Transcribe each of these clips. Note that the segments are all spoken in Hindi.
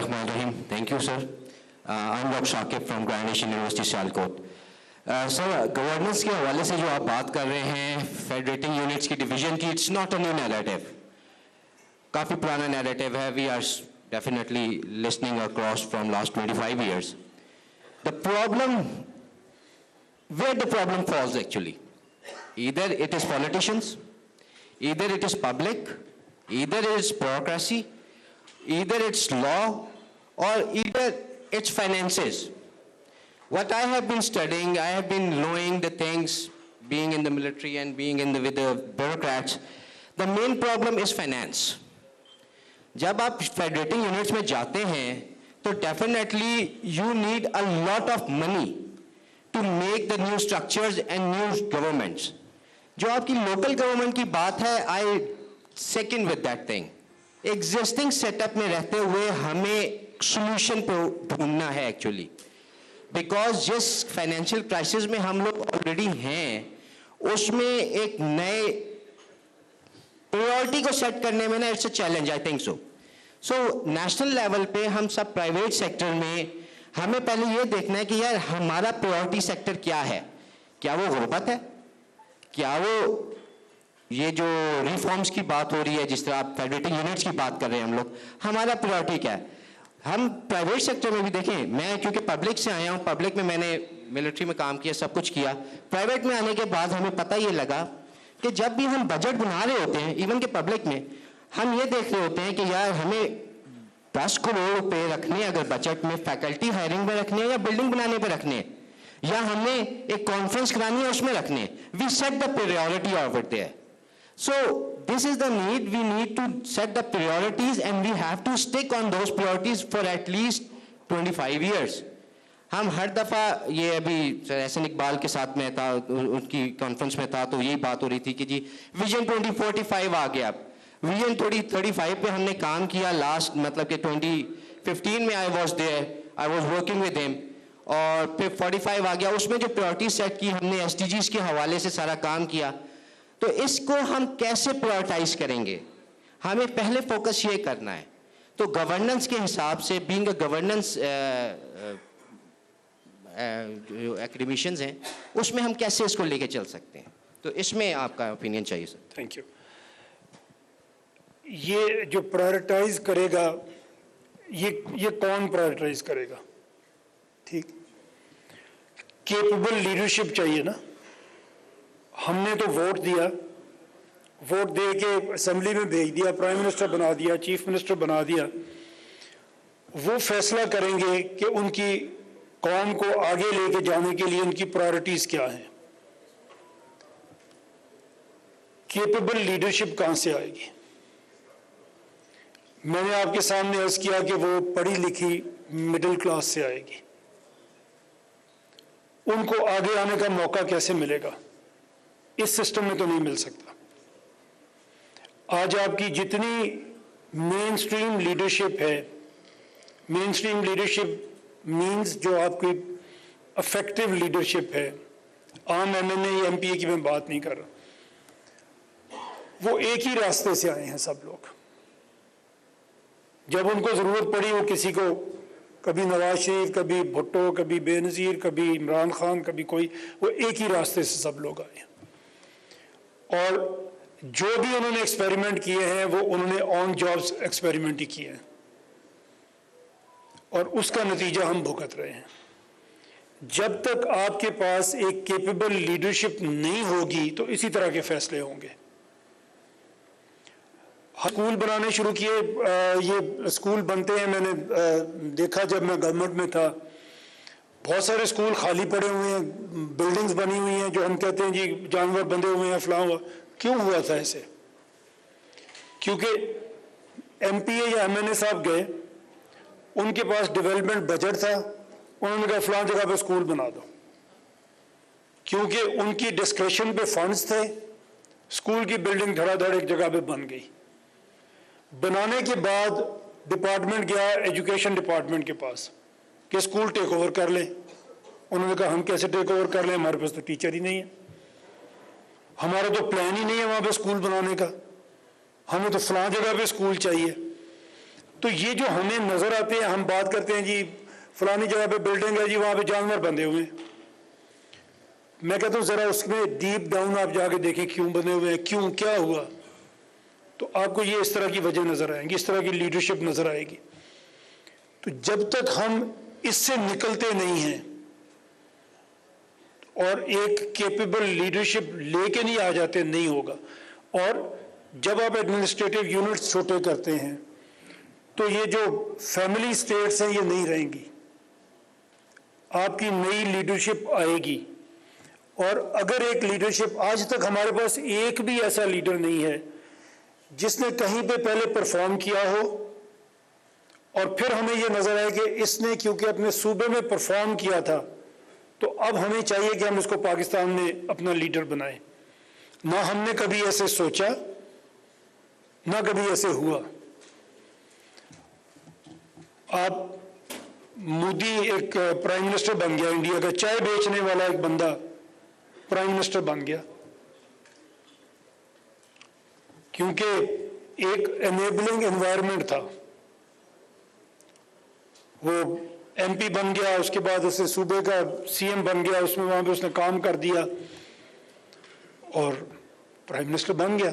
Bismillahirrahmanirrahim. Thank you, sir. I'm Dr. Shakib from Grand Asian University, Sialkot. Sir, governance के हवाले से जो आप बात कर रहे हैं फेडरेटिंग यूनिट्स की डिवीजन की, it's not a new narrative. काफ़ी पुराना नैरेटिव है. We are definitely listening across from last 25 years. The problem, where the problem falls actually, either it is politicians, either it is public, either it is bureaucracy, either it's law, or either it's finances. What I have been studying, I have been knowing the things, being in the military and being with the bureaucrats, the main problem is finance. जब आप फेडरेटिंग यूनिट्स में जाते हैं तो definitely you need a lot of money to make the new structures and new governments. जो आपकी लोकल गवर्नमेंट की बात है, I second with that thing. Existing setup में रहते हुए हमें सोल्यूशन ढूंढना है एक्चुअली, बिकॉज जिस फाइनेंशियल क्राइसिस में हम लोग ऑलरेडी हैं उसमें एक नए प्रायोरिटी को सेट करने में ना it's a challenge. I think so. National level पे हम सब प्राइवेट सेक्टर में हमें पहले ये देखना है कि यार हमारा प्रायोरिटी सेक्टर क्या है. क्या वो गुर्बत है? क्या वो ये जो रिफॉर्म्स की बात हो रही है, जिस तरह आप फेडरेटिंग यूनिट्स की बात कर रहे हैं हम लोग, हमारा प्रायोरिटी क्या है? हम प्राइवेट सेक्टर में भी देखें, मैं क्योंकि पब्लिक से आया हूँ, पब्लिक में मैंने मिलिट्री में काम किया, सब कुछ किया. प्राइवेट में आने के बाद हमें पता ये लगा कि जब भी हम बजट बना रहे होते हैं, इवन के पब्लिक में, हम ये देख रहे होते हैं कि यार हमें 10 करोड़ रुपए रखने अगर बजट में फैकल्टी हायरिंग में रखने हैं या बिल्डिंग बनाने पे रखने हैं या हमने एक कॉन्फ्रेंस करानी है उसमें रखने, we set the priority of it there. So this is the need. We need to set the priorities and we have to stick on those priorities for at least 25 years. हम हर दफ़ा ये अभी एहसन इकबाल के साथ में था, उनकी कॉन्फ्रेंस में था, तो यही बात हो रही थी कि जी विजन 2045 आ गया. विजन 2035 पे हमने काम किया लास्ट, मतलब कि 2015 में I was working with him, और फिर 45 आ गया. उसमें जो प्रायोरिटी सेट की हमने SDGs के हवाले से सारा काम किया. तो इसको हम कैसे प्रायोरिटाइज करेंगे? हमें पहले फोकस ये करना है. तो गवर्नेंस के हिसाब से, बीइंग अ गवर्नेंस जो एकेडमिशियंस हैं, उसमें हम कैसे इसको लेके चल सकते हैं? तो इसमें आपका ओपिनियन चाहिए सर. Thank you. ये जो प्रायोरिटाइज करेगा, ये कौन प्रायोरिटाइज करेगा? ठीक, केपेबल लीडरशिप चाहिए ना. हमने तो वोट दिया, वोट दे के असेंबली में भेज दिया, प्राइम मिनिस्टर बना दिया, चीफ मिनिस्टर बना दिया. वो फैसला करेंगे कि उनकी कौम को आगे लेके जाने के लिए उनकी प्रायोरिटीज क्या हैं. केपेबल लीडरशिप कहां से आएगी? मैंने आपके सामने अर्ज किया कि वो पढ़ी लिखी मिडिल क्लास से आएगी. उनको आगे आने का मौका कैसे मिलेगा? इस सिस्टम में तो नहीं मिल सकता. आज आपकी जितनी मेन स्ट्रीम लीडरशिप है, मेन स्ट्रीम लीडरशिप मींस जो आपकी इफेक्टिव लीडरशिप है, आम MNA या MPA की मैं बात नहीं कर रहा, वो एक ही रास्ते से आए हैं सब लोग. जब उनको जरूरत पड़ी वो किसी को, कभी नवाज शरीफ, कभी भुट्टो, कभी बेनजीर, कभी इमरान खान, कभी कोई, वो एक ही रास्ते से सब लोग आए. और जो भी उन्होंने एक्सपेरिमेंट किए हैं वो उन्होंने ऑन जॉब्स एक्सपेरिमेंट ही किए हैं, और उसका नतीजा हम भुगत रहे हैं. जब तक आपके पास एक केपेबल लीडरशिप नहीं होगी तो इसी तरह के फैसले होंगे. स्कूल बनाने शुरू किए, ये स्कूल बनते हैं, मैंने देखा जब मैं गवर्नमेंट में था, बहुत सारे स्कूल खाली पड़े हुए हैं, बिल्डिंग्स बनी हुई हैं, जो हम कहते हैं जी जानवर बंधे हुए हैं, फलां हुआ. क्यों हुआ था ऐसे? क्योंकि MPA या MNA साहब गए, उनके पास डेवलपमेंट बजट था, उन्होंने कहा फलां जगह पे स्कूल बना दो. क्योंकि उनकी डिस्क्रेशन पे फंड्स थे, स्कूल की बिल्डिंग धड़ाधड़ एक जगह पे बन गई. बनाने के बाद डिपार्टमेंट गया एजुकेशन डिपार्टमेंट के पास कि स्कूल टेक ओवर कर ले. उन्होंने कहा हम कैसे टेक ओवर कर लें, हमारे पास तो टीचर ही नहीं है, हमारा तो प्लान ही नहीं है वहां पे स्कूल बनाने का, हमें तो फलां जगह पे स्कूल चाहिए. तो ये जो हमें नजर आते हैं, हम बात करते हैं जी फलानी जगह पे बिल्डिंग है जी, वहां पे जानवर बंधे हुए हैं। मैं कहता हूं जरा उसमें डीप डाउन आप जाके देखें क्यों बने हुए हैं, क्यों, क्या हुआ, तो आपको ये इस तरह की वजह नजर आएंगी, इस तरह की लीडरशिप नजर आएगी। तो जब तक हम इससे निकलते नहीं हैं और एक केपेबल लीडरशिप लेके नहीं आ जाते, नहीं होगा। और जब आप एडमिनिस्ट्रेटिव यूनिट्स छोटे करते हैं तो ये जो फैमिली स्टेट्स हैं ये नहीं रहेंगी, आपकी नई लीडरशिप आएगी। और अगर एक लीडरशिप, आज तक हमारे पास एक भी ऐसा लीडर नहीं है जिसने कहीं पे पहले परफॉर्म किया हो और फिर हमें यह नजर आए कि इसने क्योंकि अपने सूबे में परफॉर्म किया था तो अब हमें चाहिए कि हम इसको पाकिस्तान में अपना लीडर बनाएं। ना हमने कभी ऐसे सोचा, ना कभी ऐसे हुआ। आप मोदी एक प्राइम मिनिस्टर बन गया इंडिया का, चाय बेचने वाला एक बंदा प्राइम मिनिस्टर बन गया क्योंकि एक एनेबलिंग एनवायरनमेंट था। वो एमपी बन गया, उसके बाद उसे सूबे का सीएम बन गया, उसमें वहां पे उसने काम कर दिया और प्राइम मिनिस्टर बन गया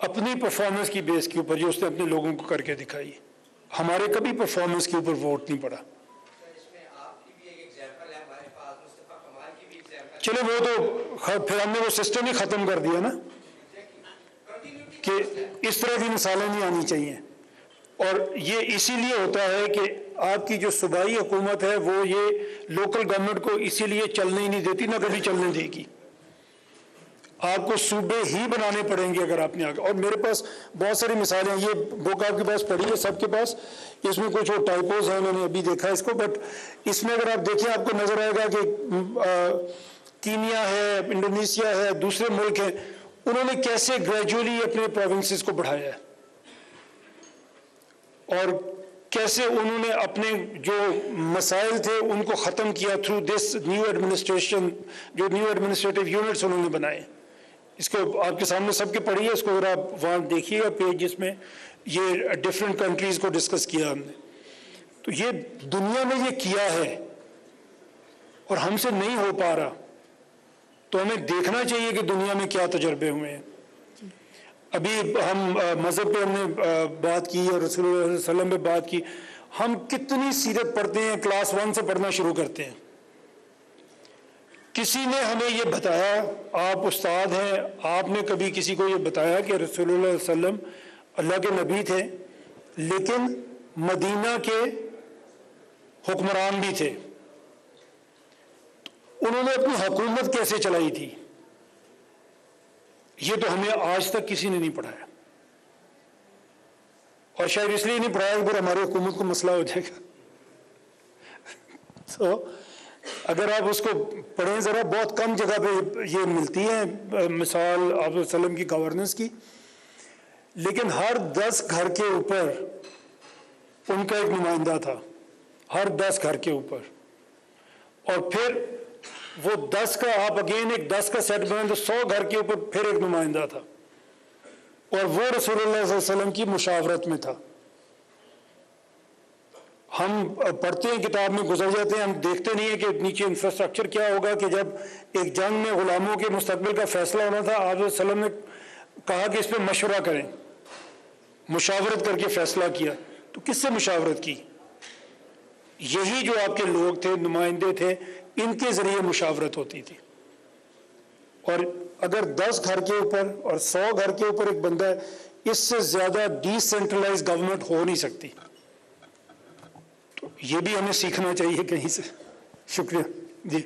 अपनी परफॉर्मेंस की बेस के ऊपर, जो उसने अपने लोगों को करके दिखाई। हमारे कभी परफॉर्मेंस के ऊपर वोट नहीं पड़ा। चलो वो तो फिर हमने वो सिस्टम ही खत्म कर दिया ना कि इस तरह की मिसालें नहीं आनी चाहिए। और ये इसीलिए होता है कि आपकी जो सूबाई हुकूमत है वो ये लोकल गवर्नमेंट को इसीलिए चलने ही नहीं देती, ना कभी चलने देगी। आपको सूबे ही बनाने पड़ेंगे अगर आपने आगे। और मेरे पास बहुत सारी मिसालें हैं, ये बुक आपके पास पढ़ी है सबके पास, इसमें कुछ वो टाइपोज हैं, मैंने अभी देखा इसको, बट इसमें अगर आप देखें आपको नजर आएगा कि कीनिया है, इंडोनेशिया है, दूसरे मुल्क हैं, उन्होंने कैसे ग्रेजुअली अपने प्रोविंसेस को बढ़ाया है और कैसे उन्होंने अपने जो मसाइल थे उनको ख़त्म किया थ्रू दिस न्यू एडमिनिस्ट्रेशन, जो न्यू एडमिनिस्ट्रेटिव यूनिट्स उन्होंने बनाए। इसको आपके सामने सबके पढ़ी है, इसको अगर आप वहाँ देखिएगा पेज जिसमें ये डिफरेंट कंट्रीज़ को डिस्कस किया हमने। तो ये दुनिया में ये किया है और हमसे नहीं हो पा रहा, तो हमें देखना चाहिए कि दुनिया में क्या तजर्बे हुए हैं। अभी हम मज़हब पे हमने बात की और रसूलुल्लाह सल्लल्लाहु अलैहि वसल्लम पे बात की। हम कितनी सीरत पढ़ते हैं, क्लास 1 से पढ़ना शुरू करते हैं। किसी ने हमें ये बताया, आप उस्ताद हैं, आपने कभी किसी को ये बताया कि रसूलुल्लाह सल्लल्लाहु अलैहि वसल्लम अल्लाह के नबी थे लेकिन मदीना के हुक्मरान भी थे, उन्होंने अपनी हुकूमत कैसे चलाई थी, ये तो हमें आज तक किसी ने नहीं पढ़ाया। और शायद इसलिए नहीं पढ़ाया कि फिर हमारी हुकूमत को मसला हो जाएगा। तो अगर आप उसको पढ़ें जरा, बहुत कम जगह पे ये मिलती है मिसाल आप सल्लल्लाहु अलैहि वसल्लम की गवर्नेंस की, लेकिन हर 10 घर के ऊपर उनका एक नुमाइंदा था, हर 10 घर के ऊपर। और फिर वो 10 का आप अगेन एक 10 का सेट बनाए तो 100 घर के ऊपर फिर एक नुमाइंदा था और वो रसूलुल्लाह सल्लल्लाहु अलैहि वसल्लम की मुशावरत में था। हम पढ़ते हैं, किताब में गुजर जाते हैं, हम देखते नहीं है कि नीचे इंफ्रास्ट्रक्चर क्या होगा। कि जब एक जंग में गुलामों के मुस्तकबिल का फैसला होना था, आप वसल्लम ने कहा कि इस पर मशवरा करें, मुशावरत करके फैसला किया। तो किससे मुशावरत की? यही जो आपके लोग थे, नुमाइंदे थे, इनके जरिए मुशावरत होती थी। और अगर 10 घर के ऊपर और 100 घर के ऊपर एक बंदा है, इससे ज्यादा डिसेंट्रलाइज गवर्नमेंट हो नहीं सकती। तो ये भी हमें सीखना चाहिए कहीं से। शुक्रिया।